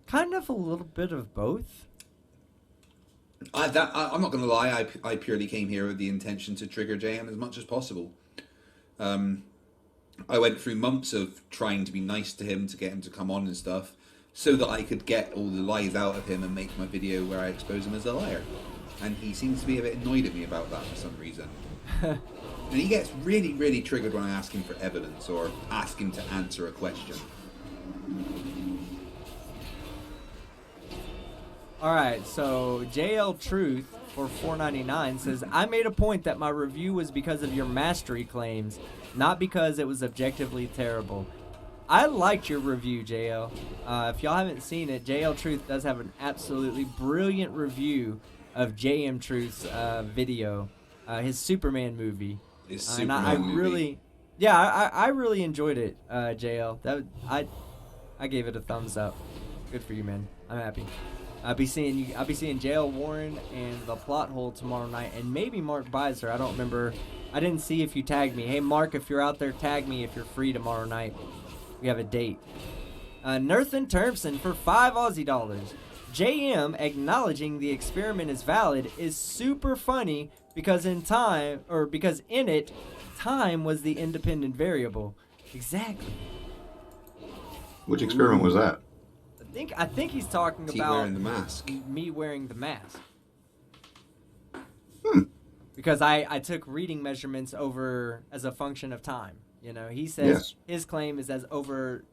Kind of a little bit of both. I'm not going to lie. I purely came here with the intention to trigger JM as much as possible. I went through months of trying to be nice to him to get him to come on and stuff, so that I could get all the lies out of him and make my video where I expose him as a liar. And he seems to be a bit annoyed at me about that for some reason. And he gets really, really triggered when I ask him for evidence or ask him to answer a question. Alright, so JL Truth for $4.99 says, I made a point that my review was because of your mastery claims, not because it was objectively terrible. I liked your review, JL. If y'all haven't seen it, JL Truth does have an absolutely brilliant review of JM Truth's video, his Superman movie. His Superman movie. I really enjoyed it, JL. I gave it a thumbs up. Good for you, man. I'm happy. I'll be seeing JL Warren and the Plot Hole tomorrow night, and maybe Mark Beiser. I don't remember. I didn't see if you tagged me. Hey, Mark, if you're out there, tag me if you're free tomorrow night. We have a date. Nerthan Termson for $5 Aussie. JM acknowledging the experiment is valid is super funny because in it, time was the independent variable. Exactly. Which experiment was that? I think he's talking about wearing the mask. Me wearing the mask. Hmm. Because I took reading measurements over as a function of time. You know, he says his claim is as over,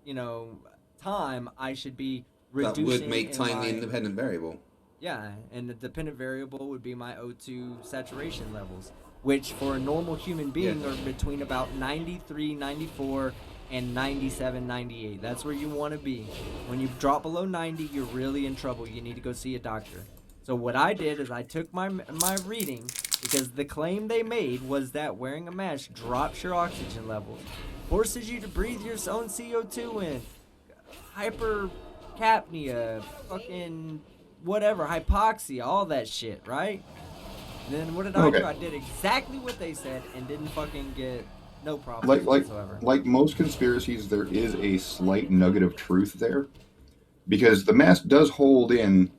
time I should be reducing. That would make time the independent variable. Yeah, and the dependent variable would be my O2 saturation levels, which for a normal human being are between about 93, 94, and 97, 98. That's where you want to be. When you drop below 90, you're really in trouble. You need to go see a doctor. So what I did is I took my reading, because the claim they made was that wearing a mask drops your oxygen levels, forces you to breathe your own CO2 in, hypercapnia, fucking whatever, hypoxia, all that shit, right? And then what did I do? I did exactly what they said and didn't fucking get no problem whatsoever. Like most conspiracies, there is a slight nugget of truth there, because the mask does hold in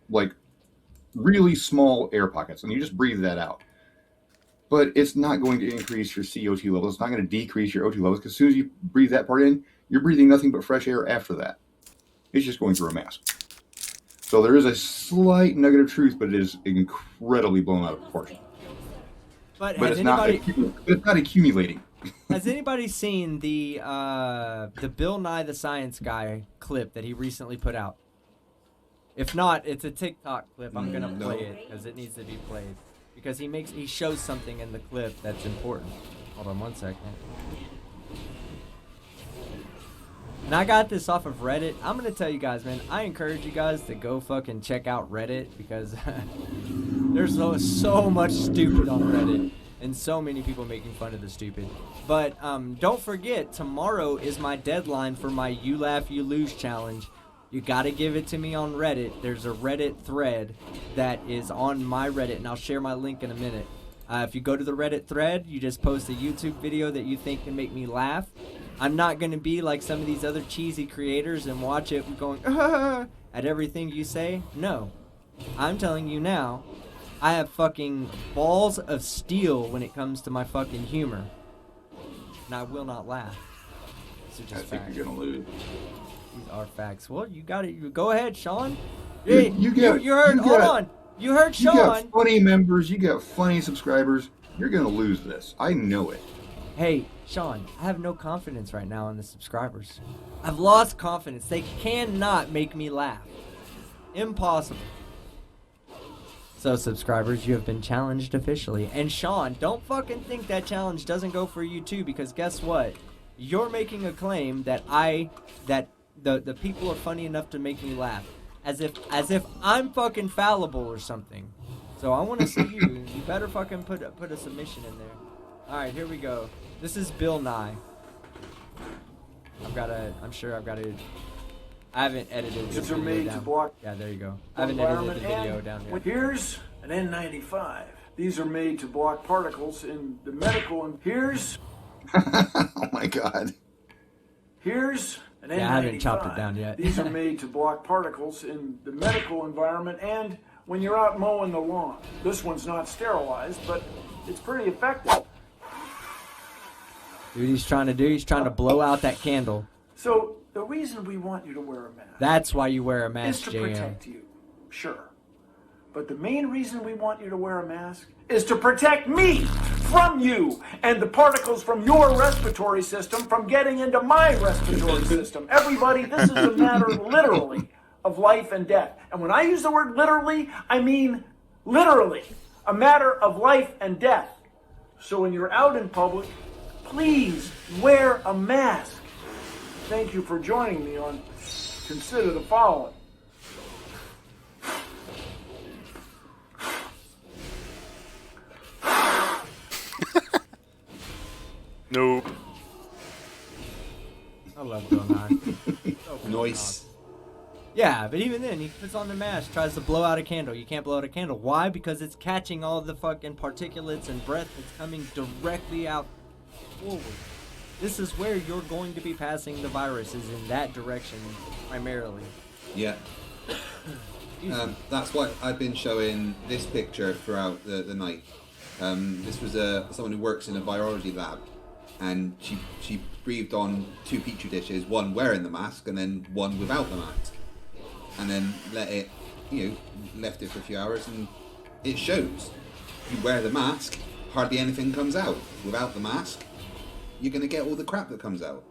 like really small air pockets, and you just breathe that out. But it's not going to increase your CO2 levels. It's not going to decrease your O2 levels, because as soon as you breathe that part in, you're breathing nothing but fresh air after that. It's just going through a mask. So there is a slight nugget of truth, but it is incredibly blown out of proportion. But it's not accumulating. Has anybody seen the Bill Nye the Science Guy clip that he recently put out? If not, it's a TikTok clip. I'm gonna play it because it needs to be played. Because he shows something in the clip that's important. Hold on one second. And I got this off of Reddit. I'm gonna tell you guys, man, I encourage you guys to go fucking check out Reddit, because there's so much stupid on Reddit and so many people making fun of the stupid. But don't forget, tomorrow is my deadline for my You Laugh, You Lose challenge. You gotta give it to me on Reddit. There's a Reddit thread that is on my Reddit, and I'll share my link in a minute. If you go to the Reddit thread, you just post a YouTube video that you think can make me laugh. I'm not going to be like some of these other cheesy creators and watch it going at everything you say. No. I'm telling you now, I have fucking balls of steel when it comes to my fucking humor. And I will not laugh. These are just facts. I think you're going to lose. These are facts. Well, you got it. Go ahead, Sean. You heard Sean. You got funny members. You got funny subscribers. You're going to lose this. I know it. Hey, Sean, I have no confidence right now in the subscribers. I've lost confidence. They cannot make me laugh. Impossible. So, subscribers, you have been challenged officially. And Sean, don't fucking think that challenge doesn't go for you too, because guess what? You're making a claim that the people are funny enough to make me laugh. As if I'm fucking fallible or something. So I want to see you. You better fucking put a submission in there. All right, here we go. This is Bill Nye. I haven't edited this video down. Yeah, there you go. I haven't edited the video down yet. Here's an N95. These are made to block particles in the medical. And here's oh my God. Here's An Yeah, I haven't N95. chopped it down yet. These are made to block particles in the medical environment and when you're out mowing the lawn. This one's not sterilized, but it's pretty effective. Dude, he's trying to blow out that candle. So the reason we want you to wear a mask That's why you wear a is mask, to JM. protect you, sure. But the main reason we want you to wear a mask is to protect me from you and the particles from your respiratory system from getting into my respiratory system. Everybody, this is a matter literally of life and death. And when I use the word literally, I mean literally a matter of life and death. So when you're out in public, please wear a mask. Thank you for joining me on Consider the Following. Nope. I love Bill Nye. So fucking Nice. awesome. Yeah, but even then, he puts on the mask, tries to blow out a candle. You can't blow out a candle. Why? Because it's catching all the fucking particulates and breath that's coming directly out forward. This is where you're going to be passing the virus, is in that direction primarily. Yeah. That's why I've been showing this picture throughout the night. This was someone who works in a virology lab, and she breathed on 2 petri dishes, one wearing the mask and then one without the mask, and then left it for a few hours, and it shows. You wear the mask, hardly anything comes out. Without the mask, you're going to get all the crap that comes out.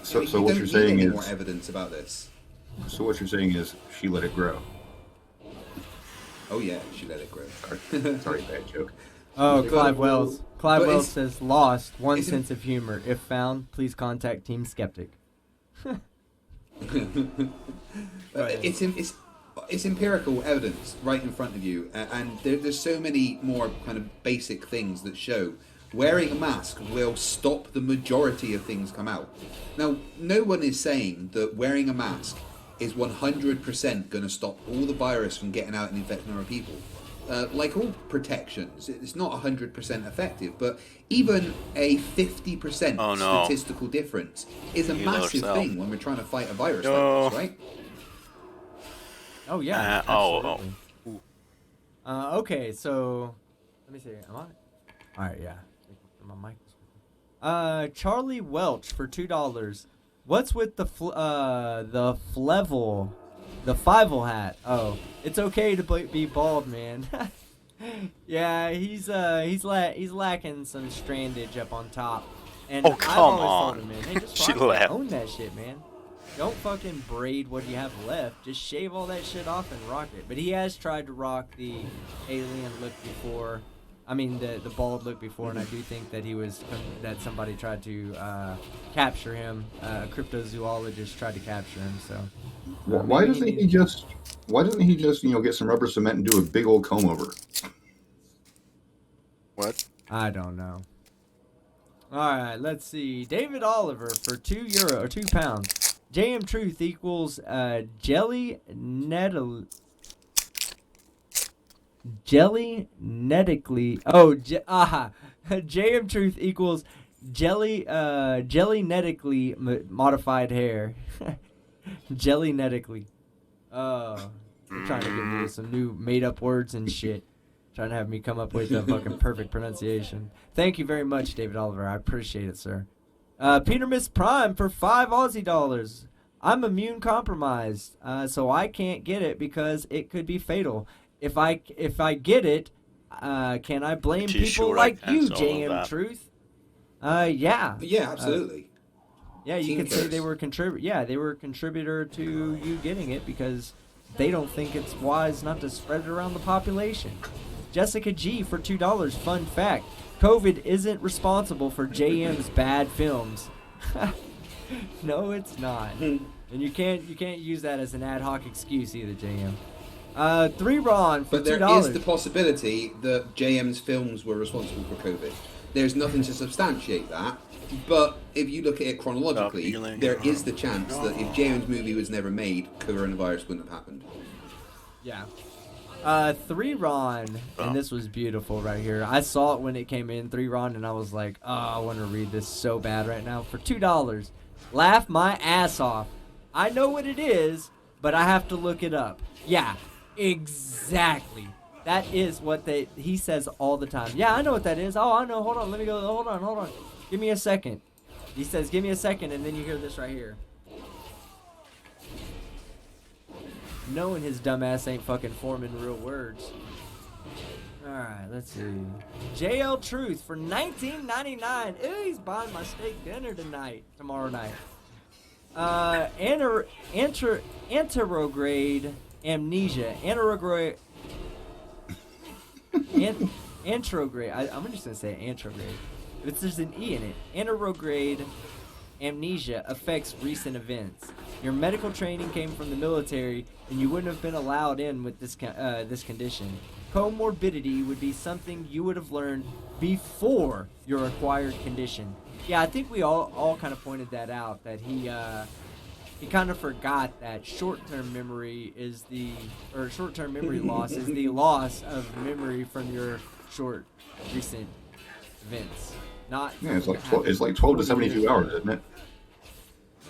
So you what don't you're need saying any is- more evidence about this. So what you're saying is she let it grow. Oh yeah, she let it grow. Sorry, bad joke. Oh, But- Clive Wells. Clive but Wells it's- says, lost. One isn't- sense of humor. If found, please contact Team Skeptic. It's empirical evidence right in front of you, and there's so many more kind of basic things that show wearing a mask will stop the majority of things come out. Now, no one is saying that wearing a mask is 100% going to stop all the virus from getting out and infecting other people. Like all protections, it's not 100% effective, but even a 50% Oh, no. statistical difference is a You massive yourself. thing when we're trying to fight a virus No. like this, right? Oh, yeah. Oh, absolutely. Okay, so let me see. Am I? All right, yeah. My mic. Charlie Welch for $2. What's with the Flevel, the Fievel hat? Oh, it's okay to be bald, man. Yeah, he's lacking some strandage up on top. And Oh, I've come always on. told him, man, hey, just She rock it. laughed. Own that shit, man. Don't fucking braid what you have left. Just shave all that shit off and rock it. But he has tried to rock the alien look before. I mean, the bald look before, and I do think that that somebody tried to capture him. A cryptozoologist tried to capture him. So Why maybe doesn't he just get some rubber cement and do a big old comb over? What? I don't know. All right, let's see. David Oliver for €2 or £2. JM Truth equals jelly netically. Oh, JM Truth equals jelly netically modified hair. Jelly netically. Oh, they're trying to get me with some new made up words and shit. Trying to have me come up with the fucking perfect pronunciation. Thank you very much, David Oliver. I appreciate it, sir. Peter Miss Prime for $5 Aussie dollars. I'm immune compromised, so I can't get it because it could be fatal. If I get it, can I blame She's people sure I like can, you, so JM that. Truth? Yeah. Yeah, absolutely. Yeah, you Team could say first. they were they were a contributor to you getting it because they don't think it's wise not to spread it around the population. Jessica G for $2. Fun fact: COVID isn't responsible for JM's bad films. No, it's not. And you can't use that as an ad hoc excuse either, JM. 3Ron for But there $2. is the possibility that JM's films were responsible for COVID. There's nothing to substantiate that. But if you look at it chronologically, feeling there it. is the chance that if JM's movie was never made, coronavirus wouldn't have happened. Yeah. 3Ron, and this was beautiful right here. I saw it when it came in, 3Ron, and I was like, oh, I want to read this so bad right now. For $2, Laugh my ass off. I know what it is, but I have to look it up. Yeah, exactly. That is what he says all the time. Yeah, I know what that is. Oh, I know. Hold on. Let me go. Hold on. Give me a second. He says, give me a second, and then you hear this right here. Knowing his dumbass ain't fucking forming real words. Alright, let's see. JL Truth for $19.99. Ew, he's buying my steak dinner tomorrow night. Anterograde amnesia. Anterograde. I'm just gonna say anterograde. But there's an E in it. Anterograde amnesia affects recent events. Your medical training came from the military, and you wouldn't have been allowed in with this condition. Comorbidity would be something you would have learned before your acquired condition. Yeah, I think we all kind of pointed that out, that he kind of forgot that short-term memory loss is the loss of memory from your recent events. Not it's like 12 to 72 hours, isn't it?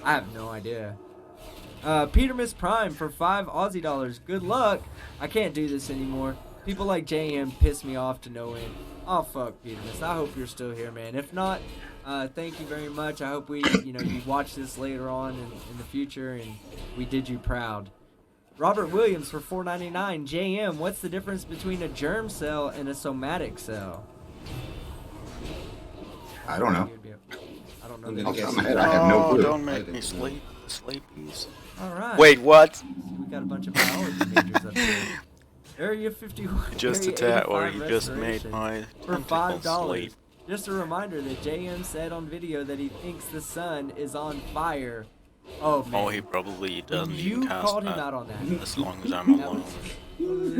I have no idea. Peter Miss Prime for $5 Aussie dollars. Good luck. I can't do this anymore. People like JM piss me off to no end. Oh fuck, Peter Miss. I hope you're still here, man. If not, thank you very much. I hope you watch this later on in the future, and we did you proud. Robert Williams for $4.99. JM, what's the difference between a germ cell and a somatic cell? I don't know. I don't know. I'm gonna guess. I have no clue. Don't make me sleepies. All right. Wait, what? We got a bunch of biology majors up here. Area 51. Just a tad, or you just made my for tentacles $5. sleep. Just a reminder that JM said on video that he thinks the sun is on fire. Oh man. Oh, he probably doesn't You even cast called him that out on that. as long as I'm That alone.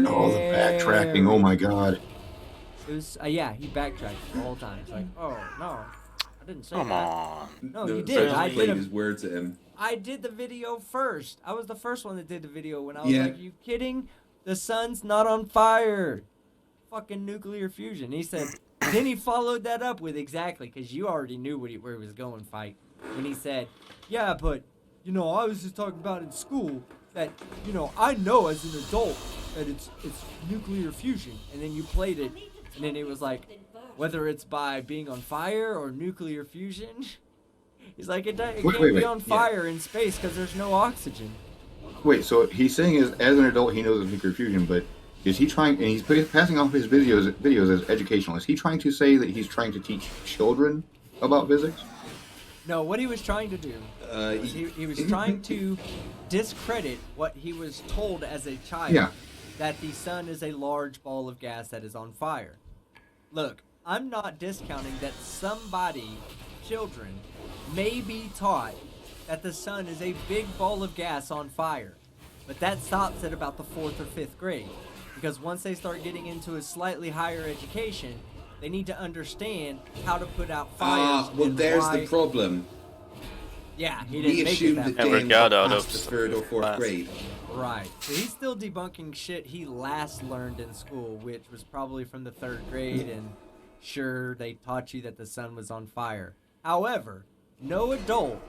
Oh, the backtracking. Oh my god. It was, yeah, he backtracked the whole time. It's like, oh no, I didn't say Come that. on. No, you so did. just I played did. his words at him. I did the video first. I was the first one that did the video when I was Yeah. like, you kidding? The sun's not on fire. Fucking nuclear fusion. He said, then he followed that up with exactly, because you already knew where he was going, Fight. When he said, yeah, but, I was just talking about in school that, I know as an adult that it's nuclear fusion. And then you played it, and then it was like, whether it's by being on fire or nuclear fusion. He's like, it can't be on fire in space because there's no oxygen. Wait, so he's saying as an adult he knows of nuclear fusion, but is he trying, and he's passing off his videos as educational, is he trying to say that he's trying to teach children about physics? No, what he was trying to do, he was trying to discredit what he was told as a child, that the sun is a large ball of gas that is on fire. Look, I'm not discounting that children, may be taught that the sun is a big ball of gas on fire. But that stops at about the 4th or 5th grade. Because once they start getting into a slightly higher education, they need to understand how to put out fires. Well, there's the problem. Yeah, he didn't make it assumed that that Never James got got out past of the 3rd or 4th class. grade. Right. So he's still debunking shit he last learned in school, which was probably from the 3rd grade, and sure, they taught you that the sun was on fire. However, no adult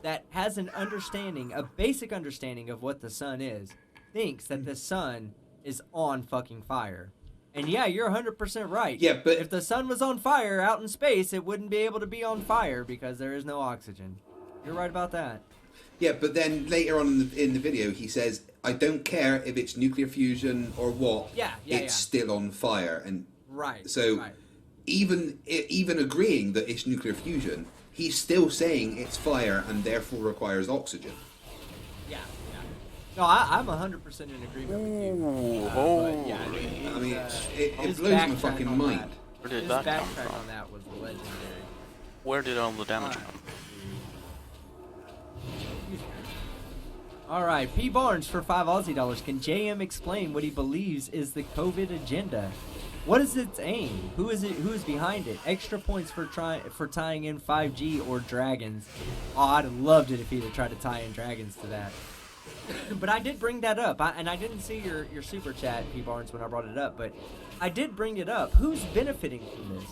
that has a basic understanding of what the sun is, thinks that the sun is on fucking fire. And yeah, you're 100% right. Yeah, but if the sun was on fire out in space, it wouldn't be able to be on fire because there is no oxygen. You're right about that. Yeah, but then later on in the video, he says, "I don't care if it's nuclear fusion or what. It's still on fire." And right. So right. even agreeing that it's nuclear fusion, he's still saying it's fire and therefore requires oxygen. Yeah. No, I'm 100% in agreement with you. Holy. I mean, it blows my fucking mind. Where did His that come backtrack from? on that was legendary. Where did all the damage come? All right, P. Barnes for $5 Aussie dollars. Can JM explain what he believes is the COVID agenda? What is its aim? Who is behind it? Extra points for tying in 5G or dragons. Oh, I'd have loved it if he'd have tried to tie in dragons to that. But I did bring that up, and I didn't see your super chat, P. Barnes, when I brought it up, but I did bring it up. Who's benefiting from this?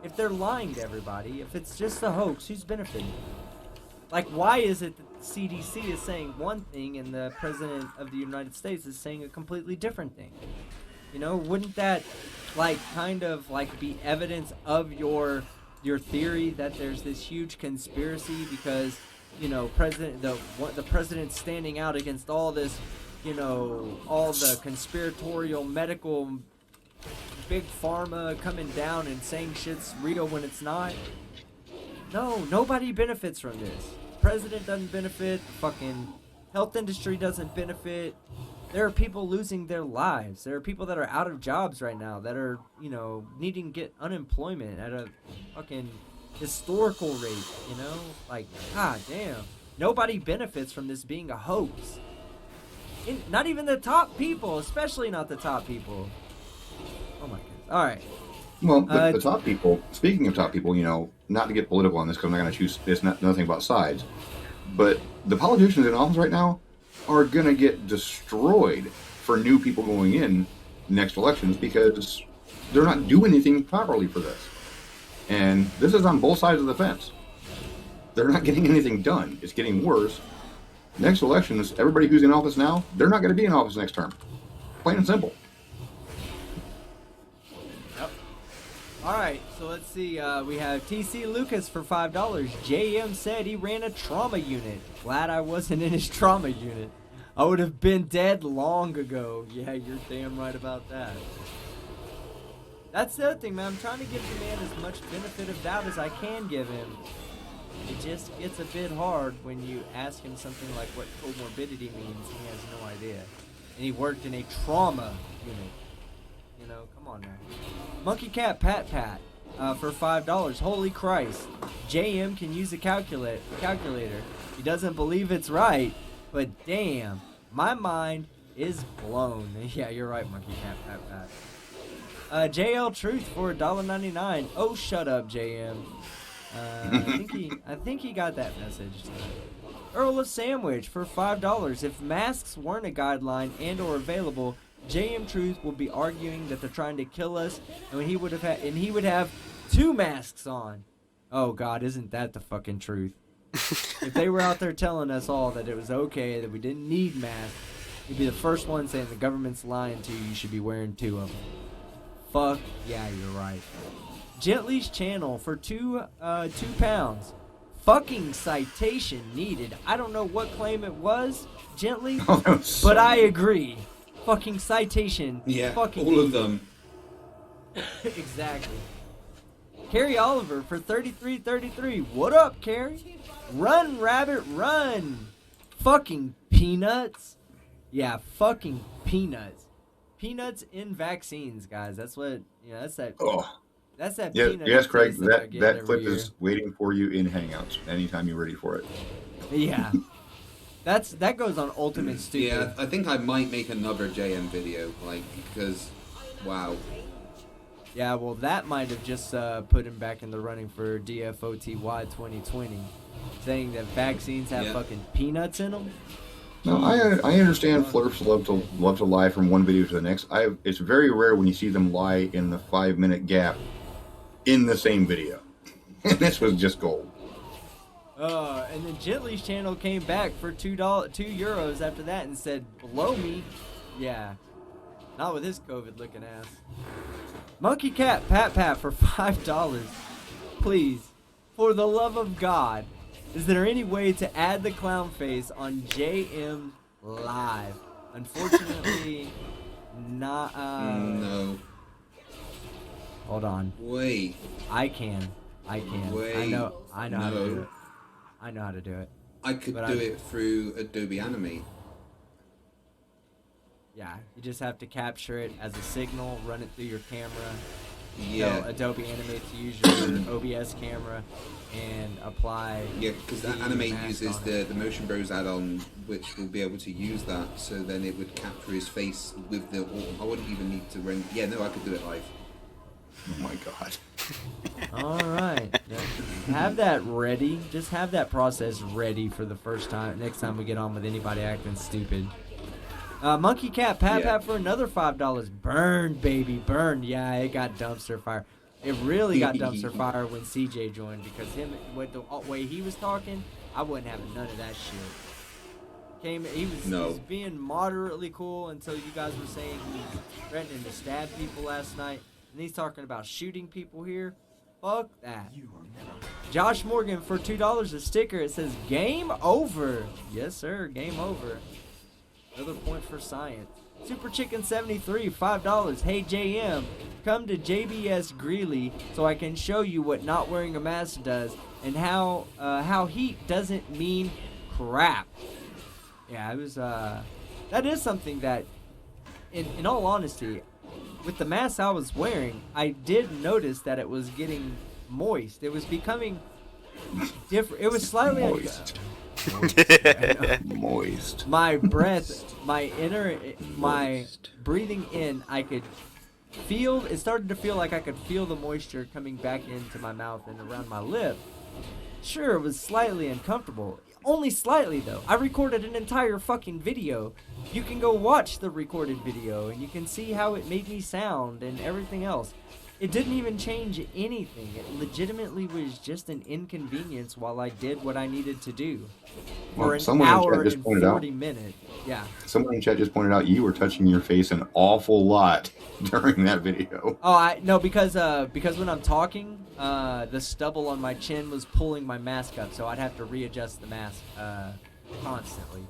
If they're lying to everybody, if it's just a hoax, who's benefiting? Like, why is it that the CDC is saying one thing and the President of the United States is saying a completely different thing? You know, wouldn't that, like, kind of, like, be evidence of your theory that there's this huge conspiracy because, you know, the president's standing out against all this, you know, all the conspiratorial medical big pharma coming down and saying shit's real when it's not? No, nobody benefits from this. President doesn't benefit. The fucking health industry doesn't benefit. There are people losing their lives. There are people that are out of jobs right now that are, you know, needing to get unemployment at a fucking historical rate, you know? Like, god damn. Nobody benefits from this being a hoax. Not even the top people, especially not the top people. Oh my goodness. All right. Well, the top people, speaking of top people, you know, not to get political on this because I'm not going to choose, it's nothing about sides, but the politicians in office right now are going to get destroyed for new people going in next elections because they're not doing anything properly for this. And this is on both sides of the fence. They're not getting anything done. It's getting worse. Next elections, everybody who's in office now, they're not going to be in office next term. Plain and simple. All right, so let's see. We have TC Lucas for $5. JM said he ran a trauma unit. Glad I wasn't in his trauma unit. I would have been dead long ago. Yeah, you're damn right about that. That's the other thing, man. I'm trying to give the man as much benefit of doubt as I can give him. It just gets a bit hard when you ask him something like what comorbidity means. He has no idea. And he worked in a trauma unit. You know, come on now. Monkey Cat Pat Pat for $5. Holy Christ. JM can use a calculator. He doesn't believe it's right, but damn, my mind is blown. Yeah, you're right, Monkey Cat Pat Pat. JL Truth for $1.99. Oh, shut up, JM. I think he got that message. Earl of Sandwich for $5. If masks weren't a guideline and or available, JM Truth will be arguing that they're trying to kill us, and he would have 2 masks on. Oh God, isn't that the fucking truth? If they were out there telling us all that it was okay, that we didn't need masks, he'd be the first one saying the government's lying to you. You should be wearing 2 of them. Fuck yeah, you're right. Gently's channel for two pounds. Fucking citation needed. I don't know what claim it was, Gently, but I agree. Fucking citation. Yeah, fucking all of them. Exactly. Carrie Oliver for $33.33. What up, Carrie? Run, rabbit, run. Fucking peanuts. Yeah, fucking peanuts. Peanuts in vaccines, guys. That's what, you know, that's that. Oh. That's that Yeah, peanut. yes, Craig. That That clip is waiting for you in Hangouts anytime you're ready for it. Yeah. That goes on Ultimate Stupid. Yeah, I think I might make another JM video, like, because, wow. Yeah, well, that might have just put him back in the running for DFOTY 2020, saying that vaccines have fucking peanuts in them. No, I understand flirts love to lie from one video to the next. It's very rare when you see them lie in the 5-minute gap in the same video. And this was just gold. And then Gently's channel came back for €2 after that and said, "Blow me." Yeah, not with his COVID-looking ass. Monkey Cat Pat Pat for $5. Please, for the love of God, is there any way to add the clown face on JM Live? Unfortunately, not. No. Hold on. Wait. I can. Wait. I know how to No. do it. I know how to do it. I could do it through Adobe Animate. Yeah, you just have to capture it as a signal, run it through your camera. Yeah. Tell Adobe Animate to use your OBS camera and apply. Yeah, because that the Animate mask uses on the Motion Bros add-on, which will be able to use that. So then it would capture his face with the. I wouldn't even need to render. Yeah, no, I could do it live. Oh my God. All right. Have that ready. Just have that process ready for the first time. Next time we get on with anybody acting stupid. Monkey Cat Pat Pat for another $5. Burn, baby, burn. Yeah, it got dumpster fire. It really got dumpster fire when CJ joined because with the way he was talking, I wasn't having none of that shit. He was being moderately cool until you guys were saying he's threatening to stab people last night, and he's talking about shooting people here. Fuck that. Josh Morgan for $2 a sticker. It says game over. Yes sir, game over. Another point for science. Super Chicken 73, $5. Hey JM, come to JBS Greeley so I can show you what not wearing a mask does and how heat doesn't mean crap. Yeah, it was, that is something that, in all honesty, with the mask I was wearing, I did notice that it was getting moist. It was becoming different. It was slightly Moist. Moist. My breath, my breathing in, I could feel, it started to feel like I could feel the moisture coming back into my mouth and around my lip. Sure, it was slightly uncomfortable. Only slightly, though. I recorded an entire fucking video. You can go watch the recorded video, and you can see how it made me sound and everything else. It didn't even change anything. It legitimately was just an inconvenience while I did what I needed to do. For an hour and 40 minutes. Yeah. Someone in chat just pointed out you were touching your face an awful lot during that video. Oh, no, because when I'm talking, the stubble on my chin was pulling my mask up, so I'd have to readjust the mask constantly.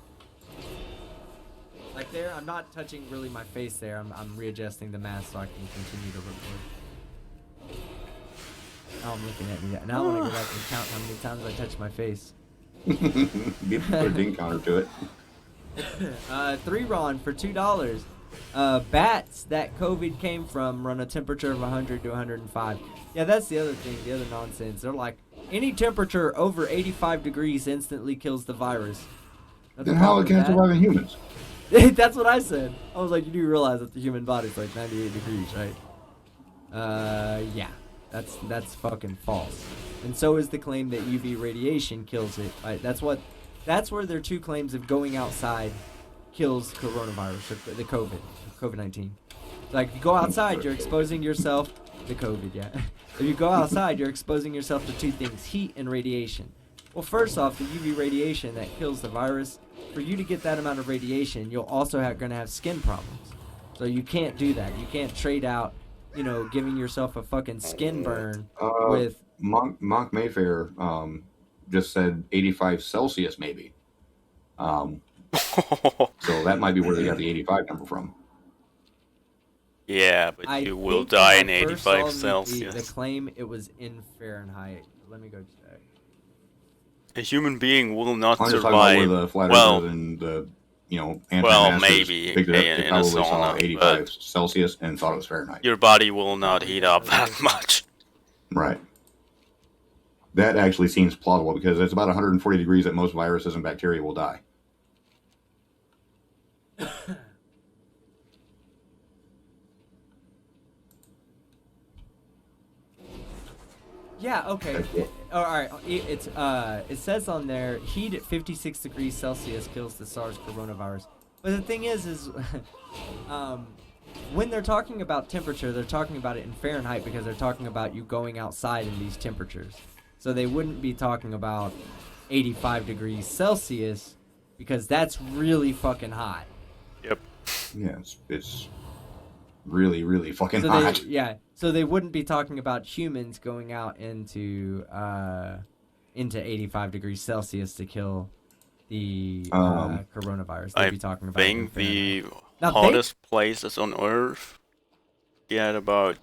Like there, I'm not touching really my face there. I'm readjusting the mask so I can continue to record. Now I'm looking at me. Now I want to go back and count how many times I touched my face. Put a ding counter to it. 3-Ron for $2. Bats that COVID came from run a temperature of 100 to 105. Yeah, that's the other thing, the other nonsense. They're like, any temperature over 85 degrees instantly kills the virus. Then how can it survive in humans? That's what I said. I was like, you do realize that the human body's like 98 degrees, right? Yeah. That's fucking false. And so is the claim that UV radiation kills it. Right? That's where their two claims of going outside kills coronavirus, or the COVID-19. Like, if you go outside, you're exposing yourself to COVID, yeah. If you go outside, you're exposing yourself to two things, heat and radiation. Well, first off, the UV radiation that kills the virus, for you to get that amount of radiation, you'll also gonna have skin problems. So you can't do that. You can't trade out, giving yourself a fucking skin burn with... Monk Mayfair just said 85 Celsius, maybe. So that might be where they got the 85 number from. Yeah, but you will die in 85 Celsius. The claim, it was in Fahrenheit. Let me go check. A human being will not I'm just survive. talking about the flat earthers and the, anti-maskers maybe picked it up, they in a probably saw sauna, 85 Celsius and thought it was Fahrenheit. Your body will not heat up that much. Right. That actually seems plausible because it's about 140 degrees that most viruses and bacteria will die. Yeah, okay. Alright, it says on there, heat at 56 degrees Celsius kills the SARS coronavirus. But the thing is when they're talking about temperature, they're talking about it in Fahrenheit because they're talking about you going outside in these temperatures. So they wouldn't be talking about 85 degrees Celsius because that's really fucking hot. Yep. Yeah, it's really, really fucking hot. So they wouldn't be talking about humans going out into 85 degrees Celsius to kill the coronavirus. They'd be talking about. I think the hottest places on Earth get about,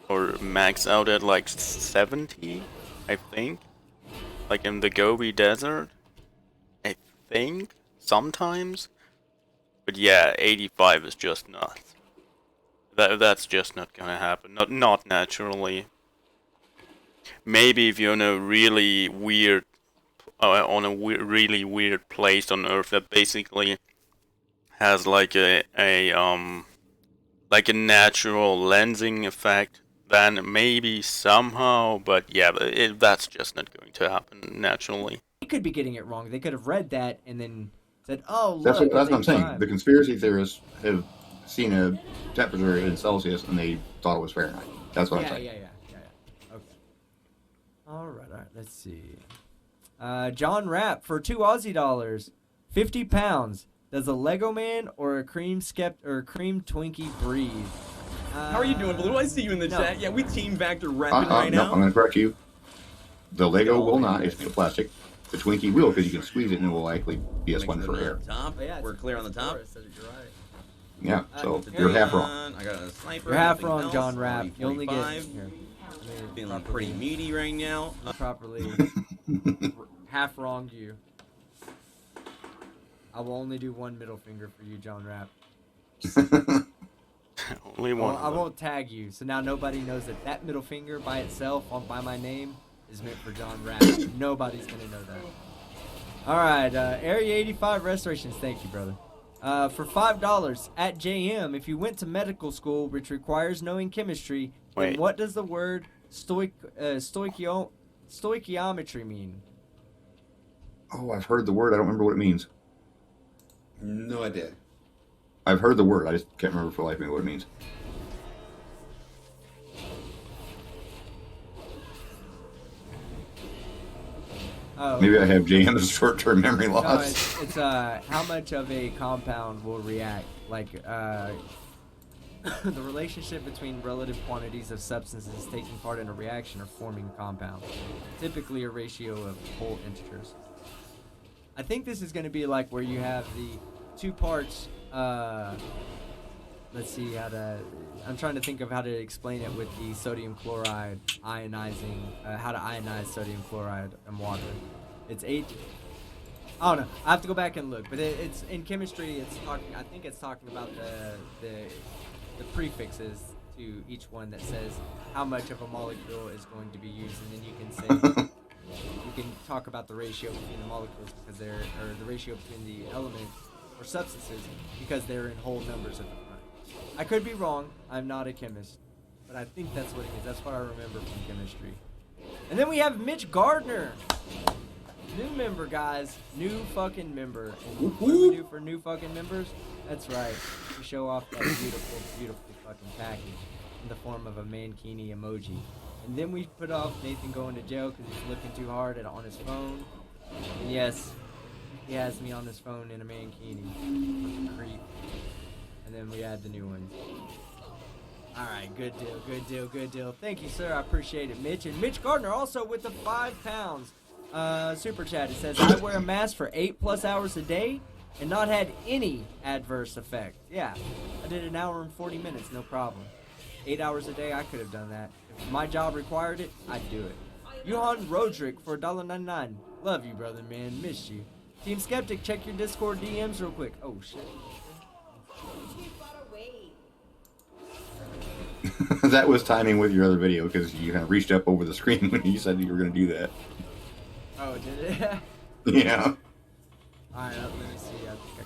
or max out at like 70, I think. Like in the Gobi Desert, I think, sometimes. But yeah, 85 is just nuts. That's just not gonna happen. Not naturally. Maybe if you're in a really weird, really weird place on Earth that basically has like a natural lensing effect, then maybe somehow. But yeah, that's just not going to happen naturally. They could be getting it wrong. They could have read that and then said, "Oh, look." That's what I'm saying. The conspiracy theorists have seen a temperature in Celsius and they thought it was Fahrenheit. That's what I'm saying. Yeah. Okay. All right. Let's see. John Rapp for 2 Aussie dollars. 50 pounds. Does a Lego man or a cream Twinkie breathe? How are you doing, Blue? I see you in the chat. Yeah, we team Vector repping right no, now. I'm going to correct you. The Lego will not. It's the plastic. The Twinkie will, because you can squeeze it and it will likely be a one for air. Top. Oh, yeah, We're clear on the top. You're right. Yeah, so Here you're you half wrong. I got a sniper. You're half nothing wrong, else. John Rapp. You only get 45. here. Feeling pretty meaty right now. Properly half wronged you. I will only do one middle finger for you, John Rapp. Only one. I won't tag you, so now nobody knows that middle finger by itself, by my name, is meant for John Rapp. Nobody's gonna know that. All right, Area 85 Restorations. Thank you, brother. For $5 at JM, if you went to medical school, which requires knowing chemistry, then what does the word stoichiometry mean? Oh, I've heard the word. I don't remember what it means. No idea. I've heard the word. I just can't remember for the life of me what it means. Oh, Maybe I have JM's short-term memory no, loss. it's how much of a compound will react, like the relationship between relative quantities of substances taking part in a reaction or forming compounds. Typically a ratio of whole integers. I think this is going to be like where you have the 2 parts. Let's see how to. I'm trying to think of how to explain it with the sodium chloride ionizing. How to ionize sodium chloride and water. It's 8. I don't know. I have to go back and look, but it's in chemistry. It's talking. I think it's talking about the prefixes to each one that says how much of a molecule is going to be used, and then you can say. You can talk about the ratio between the molecules because or the ratio between the elements or substances because they're in whole numbers at the front. I could be wrong. I'm not a chemist, but I think that's what it is. That's what I remember from chemistry. And then we have Mitch Gardner. New member, guys. New fucking member. And what do we do for new fucking members? That's right. We show off that beautiful, beautiful fucking package in the form of a mankini emoji. And then we put off Nathan going to jail because he's looking too hard on his phone. And yes, he has me on his phone in a mankini. Fucking creep. And then we add the new ones. Alright, good deal, good deal, good deal. Thank you, sir. I appreciate it, Mitch. And Mitch Gardner also with the 5 pounds. Super chat. It says, I wear a mask for 8+ hours a day and not had any adverse effect. Yeah, I did an hour and 40 minutes, no problem. 8 hours a day, I could have done that. If my job required it, I'd do it. Johan Roderick for $1.99. Love you, brother, man. Miss you. Team Skeptic, check your Discord DMs real quick. Oh, shit. That was timing with your other video because you kind of reached up over the screen when you said you were going to do that. Oh, did it? Yeah. Alright, let me see. I think I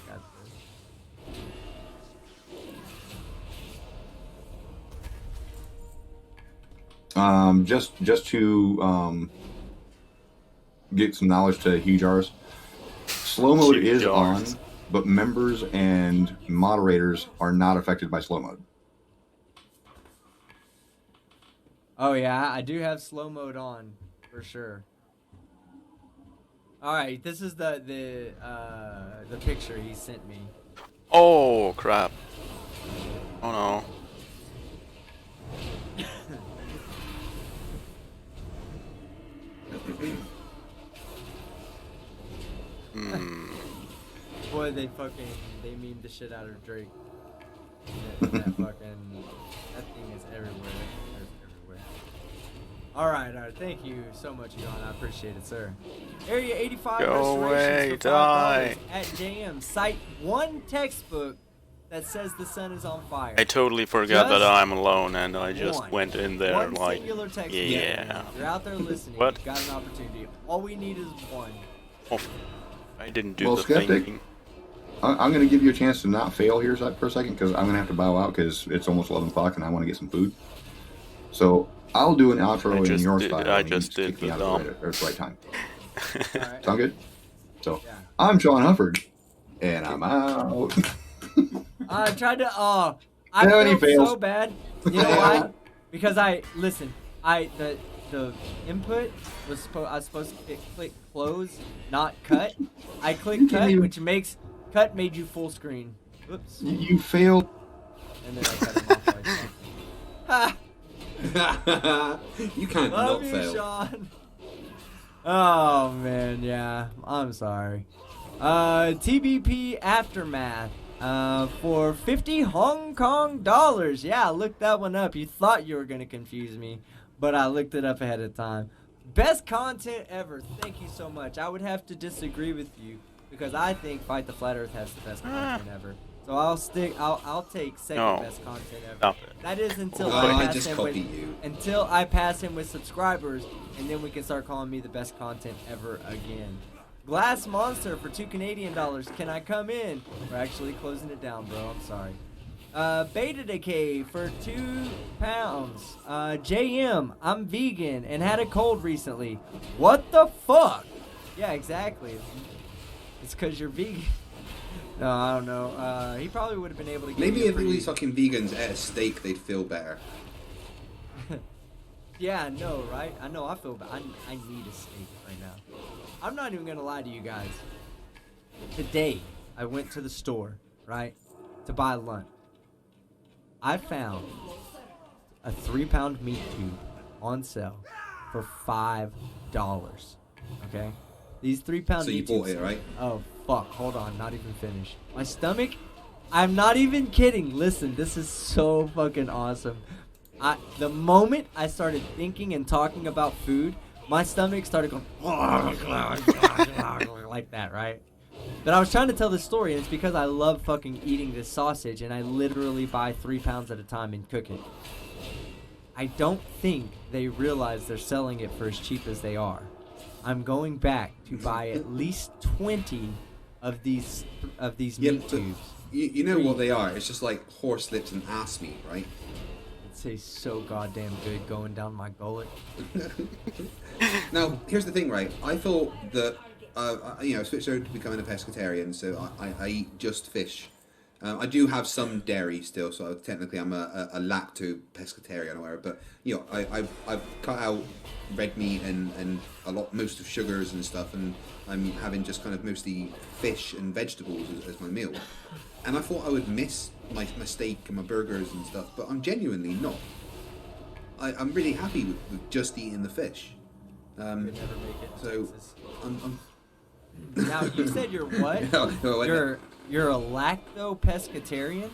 got this. Just to get some knowledge to huge R's. Slow mode is on, but members and moderators are not affected by slow mode. Oh yeah, I do have slow mode on for sure. All right, this is the picture he sent me. Oh crap! Oh no! Boy, they memed the shit out of Drake. That thing is everywhere. All right. Thank you so much, John. I appreciate it, sir. Area 85 Go away, Restorations for die. $5 at JM. Cite one textbook that says the sun is on fire. I totally forgot that Just I'm alone, and I just one. went in there One like, singular textbook. yeah. If you're out there listening, What? you've got an opportunity. All we need is one. Oh, I didn't do Well, the Skeptic, thinking. I'm going to give you a chance to not fail here for a second because I'm going to have to bow out because it's almost 11 o'clock and I want to get some food. So I'll do an outro in your style. I and you just did kick me the out dumb. at the right time. All right. Sound good? So Yeah. I'm Sean Hufford, and I'm out. I tried to. I Yeah, he felt fails. so bad. You know why? Because the input was I was supposed to click close, not cut. I clicked cut, which makes cut made you full screen. Oops. You failed. And then I cut him off like that. Ha! You can't Love not you, fail. Sean. Oh man, yeah. I'm sorry. TBP Aftermath. For 50 Hong Kong dollars. Yeah, I looked that one up. You thought you were gonna confuse me, but I looked it up ahead of time. Best content ever. Thank you so much. I would have to disagree with you because I think Fight the Flat Earth has the best content ever. So I'll take second best content ever. Stop it. That is until I pass just him copy with, you. until I pass him with subscribers, and then we can start calling me the best content ever again. Glass Monster for $2 Canadian. Can I come in? We're actually closing it down, bro. I'm sorry. Beta Decay for £2. JM, I'm vegan and had a cold recently. What the fuck? Yeah, exactly. It's because you're vegan. No, I don't know. He probably would have been able to get Maybe you a if all pretty... these fucking vegans ate a steak, they'd feel better. Yeah, I know, right? I know, I feel bad. I need a steak right now. I'm not even going to lie to you guys. Today, I went to the store, right, to buy lunch. I found a 3-pound meat tube on sale for $5. Okay? These 3-pound So you meat bought tubes. it, right? Oh, fuck. Hold on. Not even finished. My stomach, I'm not even kidding. Listen, this is so fucking awesome. The moment I started thinking and talking about food, my stomach started going like that, right? But I was trying to tell this story, and it's because I love fucking eating this sausage, and I literally buy 3 pounds at a time and cook it. I don't think they realize they're selling it for as cheap as they are. I'm going back to buy at least 20 of these meat tubes. You know what they are? It's just like horse lips and ass meat, right? It tastes so goddamn good going down my gullet. Now, here's the thing, right? I thought that, I switched over to becoming a pescatarian, so I eat just fish. I do have some dairy still, so technically I'm a lacto pescatarian or whatever. But I've cut out red meat and most of sugars and stuff, and I'm having just kind of mostly fish and vegetables as my meal. And I thought I would miss my steak and my burgers and stuff, but I'm genuinely not. I'm really happy with just eating the fish. Could never make it. So I'm Now you said you're what? No, You're a lacto pescatarian?